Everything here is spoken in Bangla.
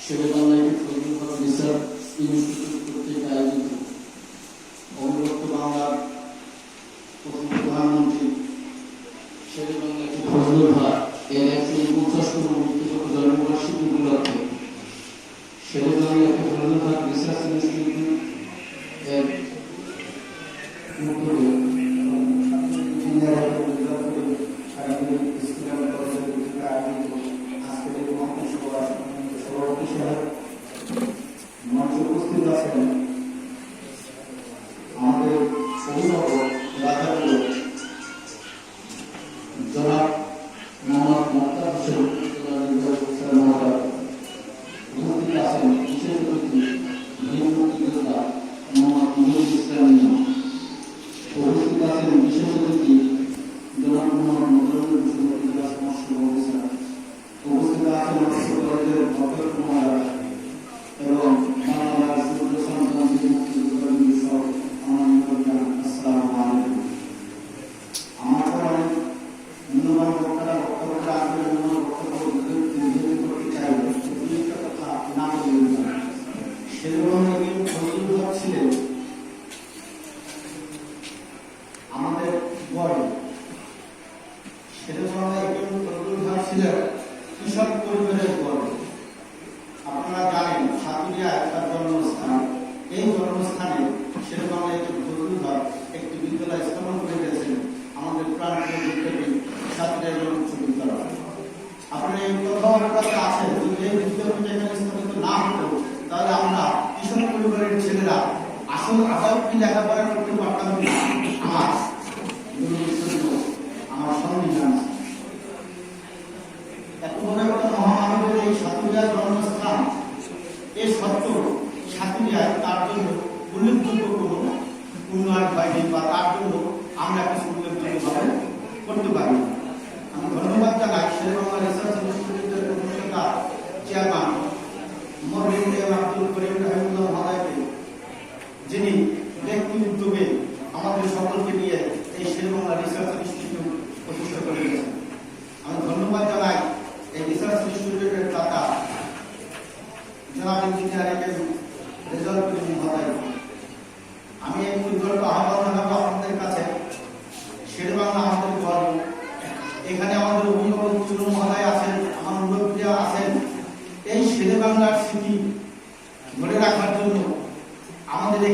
শেরেবাংলা ফজলুল রিসার্চ ইনস্টিটিউট কর্তৃক আয়োজিত অবিভক্ত বাংলার প্রথম প্রধানমন্ত্রী শেরেবাংলা ফজলুল হক এর 150তম মৃত্যুশত জন্মবার্ষিকী উপলক্ষে শেরেবাংলা ফজলুল হক রিসার্চ ইনস্টিটিউট এর উপস্থিত আছেন আমাদের অভিভাবক জনাব মোহাম্মদ মোক্তার হোসেন উপস্থিত আছেন বিশেষ অতিথি বীর মুক্তিযোদ্ধা মোহাম্মদ মুহিবুল ইসলাম মিয়া, উপস্থিত আছেন বিশেষ অতিথি জনাব মোহাম্মদ নজরুল ইসলাম, উপস্থিত আছেন কলেজের অধ্যক্ষ মহারাজ এবং বাংলার সূর্য সন্তান মুক্তিযোদ্ধা সহ আমার নিকটে আসসালামু আলাইকুম। আমার পরে মূল্যবান বক্তারা বক্তব্য রাখবেন, বক্তব্য করতে চাইবেন একটা কথা না বলবেন না। শেরেবাংলা ফজলুল হক ছিলেন আমাদের গর্ব। শেরেবাংলা ফজলুল হক ছিলেন কৃষক পরিবারের গর্ব। আপনারা জানেন সাতুরিয়ায় তার জন্মস্থান। এই জন্মস্থানে শেরেবাংলা ফজলুল হক একটি বিদ্যালয় স্থাপন করে গেছেন, আমাদের প্রাণপ্রিয় বিদ্যাপীঠ সাতুরিয়া উচ্চ বিদ্যালয়। আপনারা এই কথার কাছে আছেন, যদি এই বিদ্যাপীঠ এখানে স্থাপিত না হতো তাহলে আমরা কৃষক পরিবারের ছেলেরা আসল আদৌ কি লেখাপড়া করতে পারতাম না। আমার সংবিধান এত বড় একটা মহামানবের এই সাতুরিয়ার জন্মস্থান, এই সত্য সাতুরিয়ায় তার জন্য উল্লেখযোগ্য কোনো উন্নয়ন হয়নি বা তার জন্য আমরা কিছু উল্লেখযোগ্যভাবে করতে পারি। আমি ধন্যবাদ জানাই শেরেবাংলা রিসার্চ ইনস্টিটিউটের প্রতিষ্ঠাতা চেয়ারম্যান আব্দুল করিম রহমতুল্লাহ মহোদয়কে, যিনি ব্যক্তি উদ্যোগে আমাদের সকলকে নিয়ে এই শেরেবাংলা রিসার্চ